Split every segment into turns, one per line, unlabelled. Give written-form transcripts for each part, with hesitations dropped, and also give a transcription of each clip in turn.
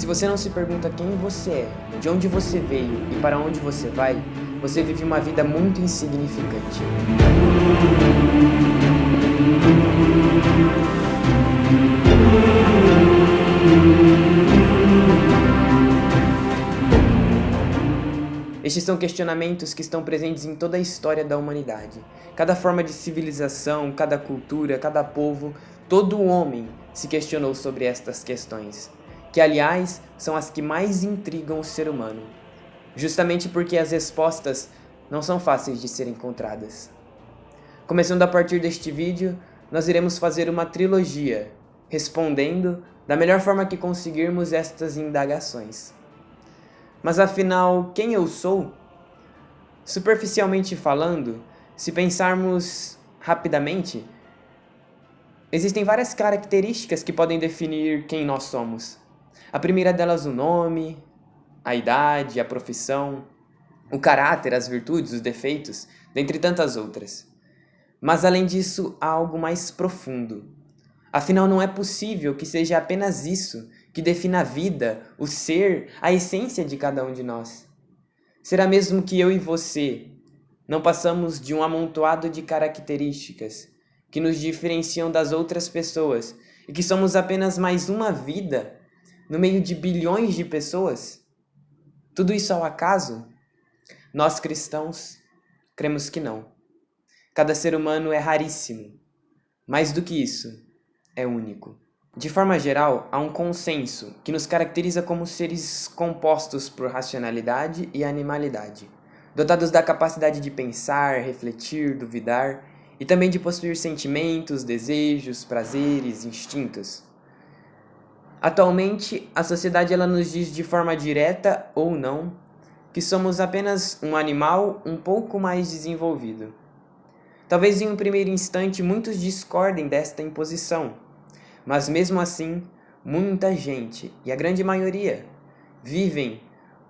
Se você não se pergunta quem você é, de onde você veio e para onde você vai, você vive uma vida muito insignificante. Estes são questionamentos que estão presentes em toda a história da humanidade. Cada forma de civilização, cada cultura, cada povo, todo homem se questionou sobre estas questões, que aliás são as que mais intrigam o ser humano, justamente porque as respostas não são fáceis de serem encontradas. Começando a partir deste vídeo, nós iremos fazer uma trilogia, respondendo da melhor forma que conseguirmos estas indagações. Mas afinal, quem eu sou? Superficialmente falando, se pensarmos rapidamente, existem várias características que podem definir quem nós somos. A primeira delas, o nome, a idade, a profissão, o caráter, as virtudes, os defeitos, dentre tantas outras. Mas além disso, há algo mais profundo. Afinal, não é possível que seja apenas isso que defina a vida, o ser, a essência de cada um de nós. Será mesmo que eu e você não passamos de um amontoado de características que nos diferenciam das outras pessoas e que somos apenas mais uma vida no meio de bilhões de pessoas? Tudo isso ao acaso? Nós cristãos cremos que não. Cada ser humano é raríssimo. Mais do que isso, é único. De forma geral, há um consenso que nos caracteriza como seres compostos por racionalidade e animalidade, dotados da capacidade de pensar, refletir, duvidar e também de possuir sentimentos, desejos, prazeres, instintos. Atualmente, a sociedade ela nos diz de forma direta ou não que somos apenas um animal um pouco mais desenvolvido. Talvez em um primeiro instante muitos discordem desta imposição, mas mesmo assim, muita gente, e a grande maioria, vivem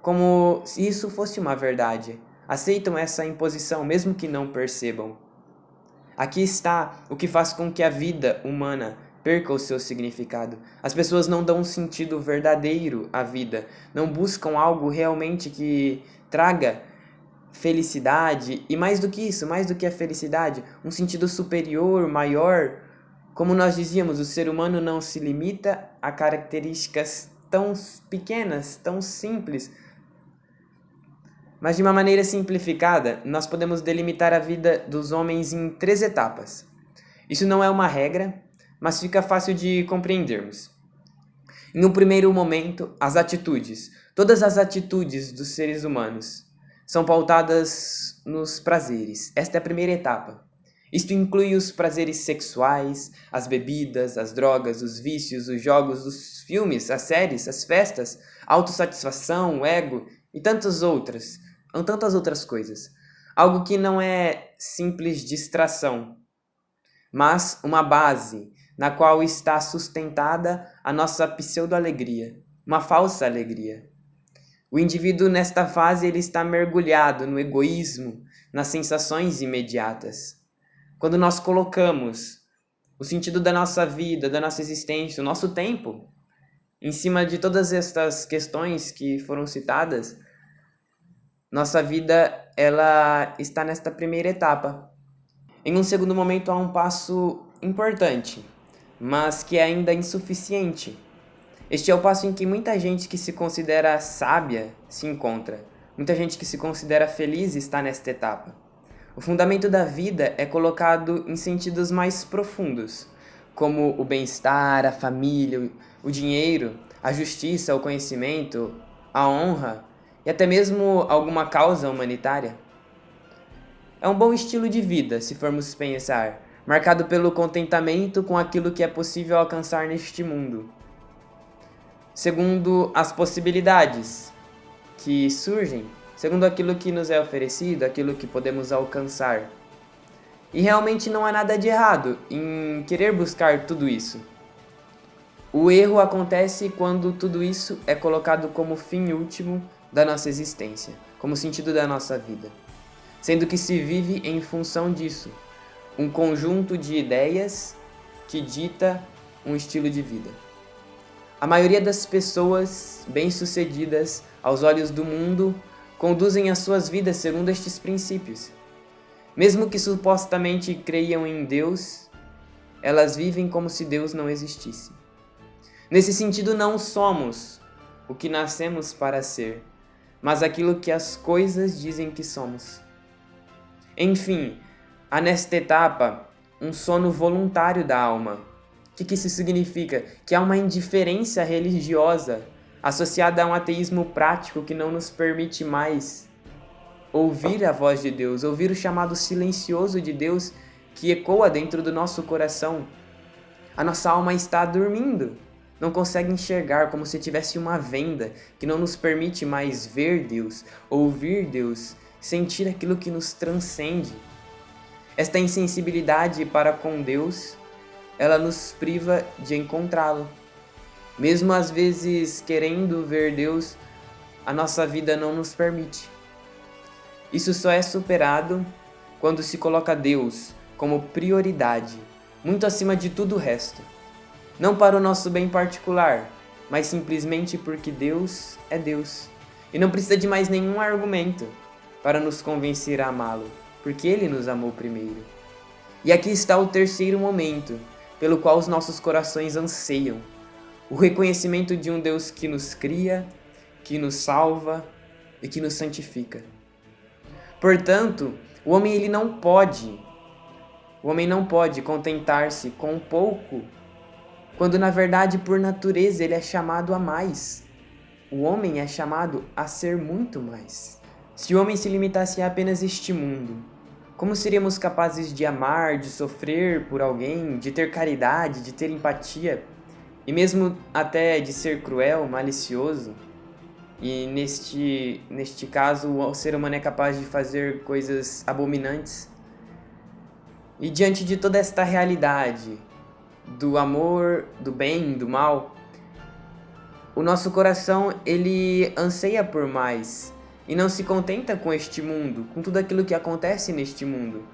como se isso fosse uma verdade, aceitam essa imposição mesmo que não percebam. Aqui está o que faz com que a vida humana perca o seu significado. As pessoas não dão um sentido verdadeiro à vida, não buscam algo realmente que traga felicidade, e mais do que isso, mais do que a felicidade, um sentido superior, maior. Como nós dizíamos, o ser humano não se limita a características tão pequenas, tão simples. Mas de uma maneira simplificada, nós podemos delimitar a vida dos homens em 3 etapas. Isso não é uma regra, mas fica fácil de compreendermos. Em um primeiro momento, as atitudes. Todas as atitudes dos seres humanos são pautadas nos prazeres. Esta é a primeira etapa. Isto inclui os prazeres sexuais, as bebidas, as drogas, os vícios, os jogos, os filmes, as séries, as festas, a autossatisfação, o ego e tantas outras coisas. Algo que não é simples distração, mas uma base na qual está sustentada a nossa pseudo-alegria, uma falsa alegria. O indivíduo nesta fase ele está mergulhado no egoísmo, nas sensações imediatas. Quando nós colocamos o sentido da nossa vida, da nossa existência, o nosso tempo, em cima de todas estas questões que foram citadas, nossa vida ela está nesta primeira etapa. Em um segundo momento há um passo importante, mas que é ainda insuficiente. Este é o passo em que muita gente que se considera sábia se encontra. Muita gente que se considera feliz está nesta etapa. O fundamento da vida é colocado em sentidos mais profundos, como o bem-estar, a família, o dinheiro, a justiça, o conhecimento, a honra e até mesmo alguma causa humanitária. É um bom estilo de vida, se formos pensar, marcado pelo contentamento com aquilo que é possível alcançar neste mundo. Segundo as possibilidades que surgem, segundo aquilo que nos é oferecido, aquilo que podemos alcançar. E realmente não há nada de errado em querer buscar tudo isso. O erro acontece quando tudo isso é colocado como fim último da nossa existência, como sentido da nossa vida, sendo que se vive em função disso, um conjunto de ideias que dita um estilo de vida. A maioria das pessoas bem-sucedidas aos olhos do mundo conduzem as suas vidas segundo estes princípios. Mesmo que supostamente creiam em Deus, elas vivem como se Deus não existisse. Nesse sentido, não somos o que nascemos para ser, mas aquilo que as coisas dizem que somos. Enfim, há nesta etapa um sono voluntário da alma. O que isso significa? Que há uma indiferença religiosa associada a um ateísmo prático que não nos permite mais ouvir a voz de Deus, ouvir o chamado silencioso de Deus que ecoa dentro do nosso coração. A nossa alma está dormindo, não consegue enxergar, como se tivesse uma venda que não nos permite mais ver Deus, ouvir Deus, sentir aquilo que nos transcende. Esta insensibilidade para com Deus, ela nos priva de encontrá-lo. Mesmo às vezes querendo ver Deus, a nossa vida não nos permite. Isso só é superado quando se coloca Deus como prioridade, muito acima de tudo o resto. Não para o nosso bem particular, mas simplesmente porque Deus é Deus. E não precisa de mais nenhum argumento para nos convencer a amá-lo, porque Ele nos amou primeiro. E aqui está o terceiro momento, pelo qual os nossos corações anseiam. O reconhecimento de um Deus que nos cria, que nos salva e que nos santifica. Portanto, o homem não pode contentar-se com pouco, quando na verdade por natureza ele é chamado a mais. O homem é chamado a ser muito mais. Se o homem se limitasse a apenas este mundo, como seríamos capazes de amar, de sofrer por alguém, de ter caridade, de ter empatia, e mesmo até de ser cruel, malicioso? E neste caso, o ser humano é capaz de fazer coisas abominantes. E diante de toda esta realidade do amor, do bem, do mal, o nosso coração ele anseia por mais e não se contenta com este mundo, com tudo aquilo que acontece neste mundo,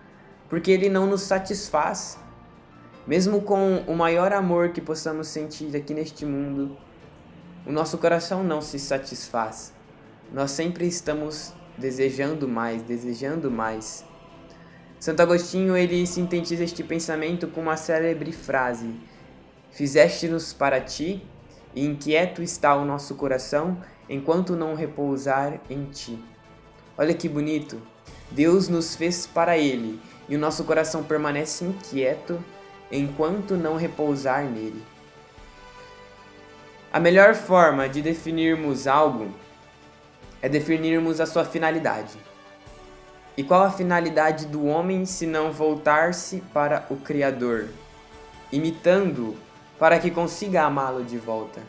porque ele não nos satisfaz. Mesmo com o maior amor que possamos sentir aqui neste mundo, o nosso coração não se satisfaz. Nós sempre estamos desejando mais, desejando mais. Santo Agostinho ele sintetiza este pensamento com uma célebre frase: "Fizeste-nos para ti, e inquieto está o nosso coração, enquanto não repousar em ti." Olha que bonito! Deus nos fez para Ele, e o nosso coração permanece inquieto enquanto não repousar nele. A melhor forma de definirmos algo é definirmos a sua finalidade. E qual a finalidade do homem se não voltar-se para o Criador, imitando-o para que consiga amá-lo de volta?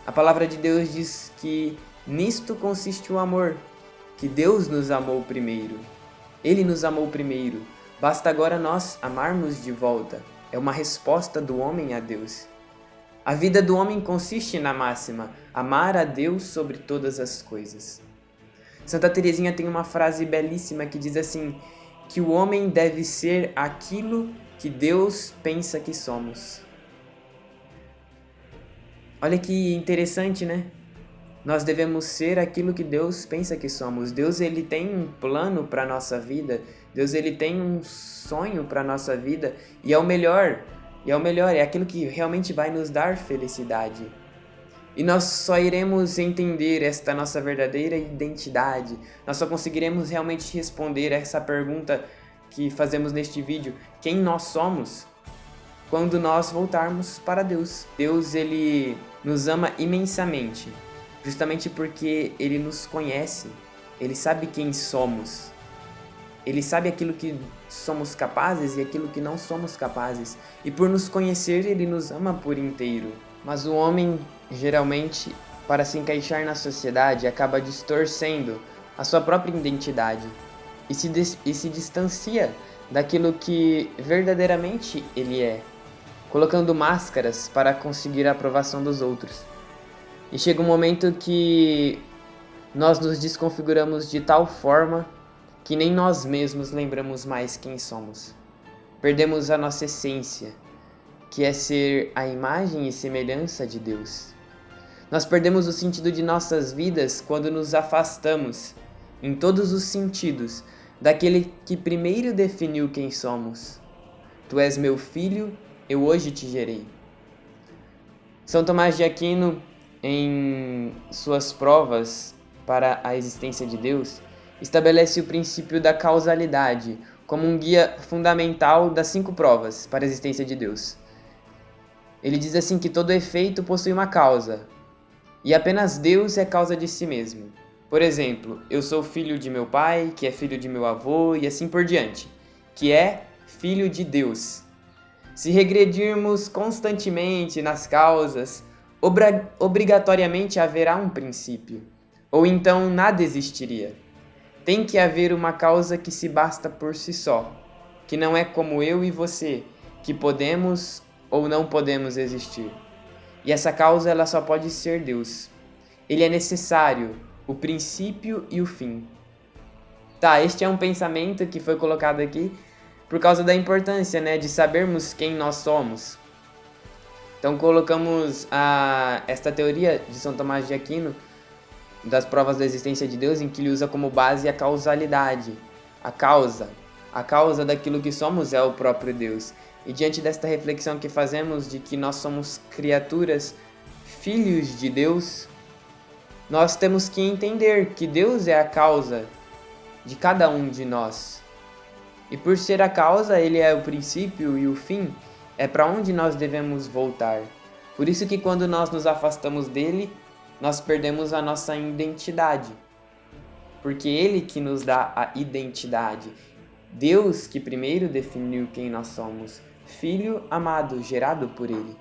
A palavra de Deus diz que nisto consiste o amor, que Deus nos amou primeiro. Ele nos amou primeiro. Basta agora nós amarmos de volta. É uma resposta do homem a Deus. A vida do homem consiste na máxima: amar a Deus sobre todas as coisas. Santa Teresinha tem uma frase belíssima que diz assim, que o homem deve ser aquilo que Deus pensa que somos. Olha que interessante, né? Nós devemos ser aquilo que Deus pensa que somos. Deus ele tem um plano para a nossa vida. Deus ele tem um sonho para a nossa vida. E é o melhor, é aquilo que realmente vai nos dar felicidade. E nós só iremos entender esta nossa verdadeira identidade. Nós só conseguiremos realmente responder essa pergunta que fazemos neste vídeo: quem nós somos? Quando nós voltarmos para Deus. Deus ele nos ama imensamente, justamente porque Ele nos conhece, Ele sabe quem somos, Ele sabe aquilo que somos capazes e aquilo que não somos capazes, e por nos conhecer Ele nos ama por inteiro. Mas o homem, geralmente, para se encaixar na sociedade, acaba distorcendo a sua própria identidade e se distancia daquilo que verdadeiramente ele é, colocando máscaras para conseguir a aprovação dos outros. E chega um momento que nós nos desconfiguramos de tal forma que nem nós mesmos lembramos mais quem somos. Perdemos a nossa essência. que é ser a imagem e semelhança de Deus. Nós perdemos o sentido de nossas vidas quando nos afastamos, em todos os sentidos, daquele que primeiro definiu quem somos. Tu és meu filho, eu hoje te gerei. São Tomás de Aquino, em suas provas para a existência de Deus, estabelece o princípio da causalidade como um guia fundamental das 5 provas para a existência de Deus. Ele diz assim que todo efeito possui uma causa, e apenas Deus é causa de si mesmo. Por exemplo, eu sou filho de meu pai, que é filho de meu avô, e assim por diante, que é filho de Deus. Se regredirmos constantemente nas causas, obrigatoriamente haverá um princípio, ou então nada existiria. Tem que haver uma causa que se basta por si só, que não é como eu e você, que podemos ou não podemos existir. E essa causa ela só pode ser Deus. Ele é necessário, o princípio e o fim. Tá, este é um pensamento que foi colocado aqui por causa da importância, de sabermos quem nós somos. Então colocamos esta teoria de São Tomás de Aquino, das provas da existência de Deus, em que ele usa como base a causalidade, a causa daquilo que somos é o próprio Deus. E diante desta reflexão que fazemos de que nós somos criaturas, filhos de Deus, nós temos que entender que Deus é a causa de cada um de nós. E por ser a causa, ele é o princípio e o fim, é para onde nós devemos voltar. Por isso que quando nós nos afastamos dele, nós perdemos a nossa identidade. Porque ele que nos dá a identidade. Deus que primeiro definiu quem nós somos. Filho amado, gerado por ele.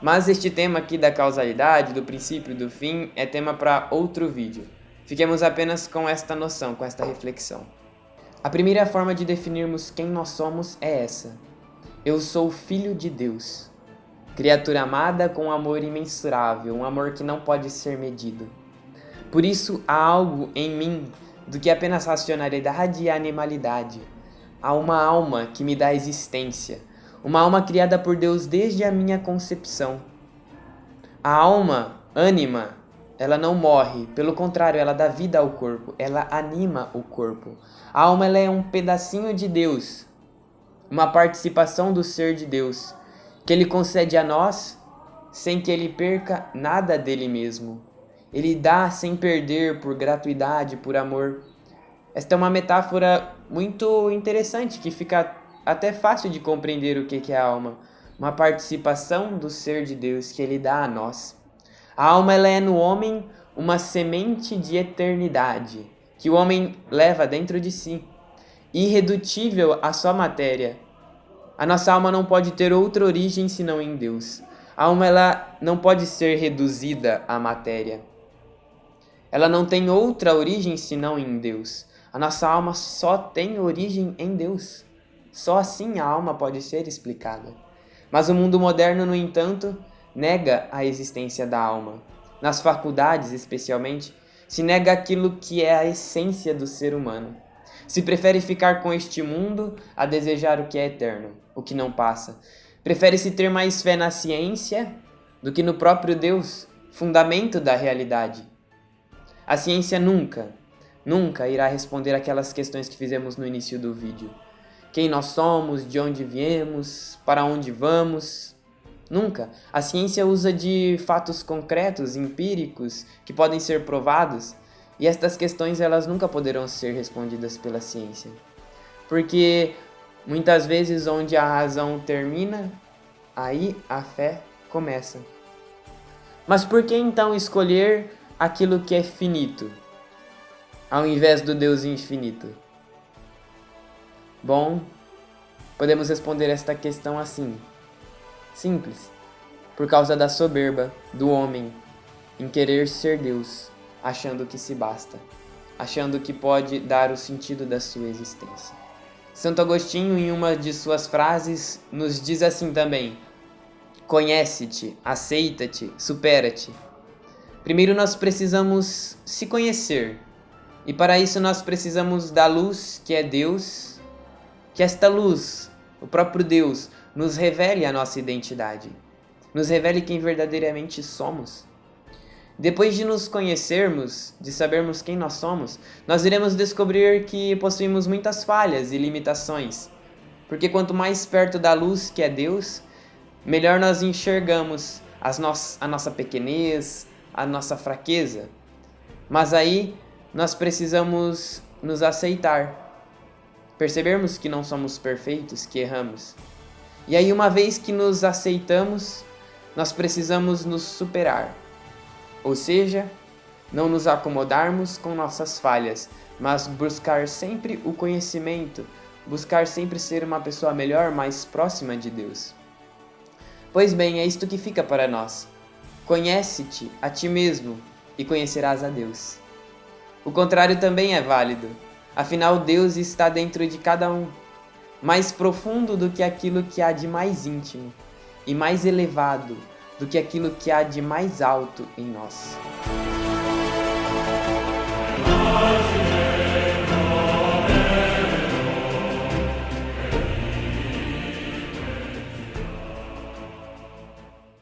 Mas este tema aqui da causalidade, do princípio e do fim, é tema para outro vídeo. Fiquemos apenas com esta noção, com esta reflexão. A primeira forma de definirmos quem nós somos é essa. Eu sou filho de Deus. Criatura amada com amor imensurável, um amor que não pode ser medido. Por isso há algo em mim do que apenas racionalidade e animalidade. Há uma alma que me dá existência, uma alma criada por Deus desde a minha concepção. A alma, ânima, ela não morre, pelo contrário, ela dá vida ao corpo, ela anima o corpo. A alma ela é um pedacinho de Deus, uma participação do ser de Deus, que ele concede a nós sem que ele perca nada dele mesmo. Ele dá sem perder, por gratuidade, por amor. Esta é uma metáfora muito interessante, que fica até fácil de compreender o que é a alma. Uma participação do ser de Deus que ele dá a nós. A alma ela é no homem uma semente de eternidade, que o homem leva dentro de si, irredutível à sua matéria. A nossa alma não pode ter outra origem senão em Deus. A alma ela não pode ser reduzida à matéria. Ela não tem outra origem senão em Deus. A nossa alma só tem origem em Deus. Só assim a alma pode ser explicada. Mas o mundo moderno, no entanto, nega a existência da alma. Nas faculdades, especialmente, se nega aquilo que é a essência do ser humano. Se prefere ficar com este mundo a desejar o que é eterno, o que não passa. Prefere-se ter mais fé na ciência do que no próprio Deus, fundamento da realidade. A ciência nunca irá responder aquelas questões que fizemos no início do vídeo. Quem nós somos, de onde viemos, para onde vamos. Nunca. A ciência usa de fatos concretos, empíricos, que podem ser provados, e estas questões elas nunca poderão ser respondidas pela ciência. Porque muitas vezes onde a razão termina, aí a fé começa. Mas por que então escolher aquilo que é finito, ao invés do Deus infinito? Bom, podemos responder esta questão assim. Simples. Por causa da soberba do homem em querer ser Deus, achando que se basta, achando que pode dar o sentido da sua existência. Santo Agostinho, em uma de suas frases, nos diz assim também: conhece-te, aceita-te, supera-te. Primeiro nós precisamos se conhecer, e para isso nós precisamos da luz que é Deus, que esta luz, o próprio Deus, nos revele a nossa identidade, nos revele quem verdadeiramente somos. Depois de nos conhecermos, de sabermos quem nós somos, nós iremos descobrir que possuímos muitas falhas e limitações. Porque quanto mais perto da luz que é Deus, melhor nós enxergamos a nossa pequenez, a nossa fraqueza. Mas aí nós precisamos nos aceitar, percebermos que não somos perfeitos, que erramos. E aí, uma vez que nos aceitamos, nós precisamos nos superar. Ou seja, não nos acomodarmos com nossas falhas, mas buscar sempre o conhecimento, buscar sempre ser uma pessoa melhor, mais próxima de Deus. Pois bem, é isto que fica para nós. Conhece-te a ti mesmo e conhecerás a Deus. O contrário também é válido, afinal Deus está dentro de cada um, mais profundo do que aquilo que há de mais íntimo e mais elevado do que aquilo que há de mais alto em nós.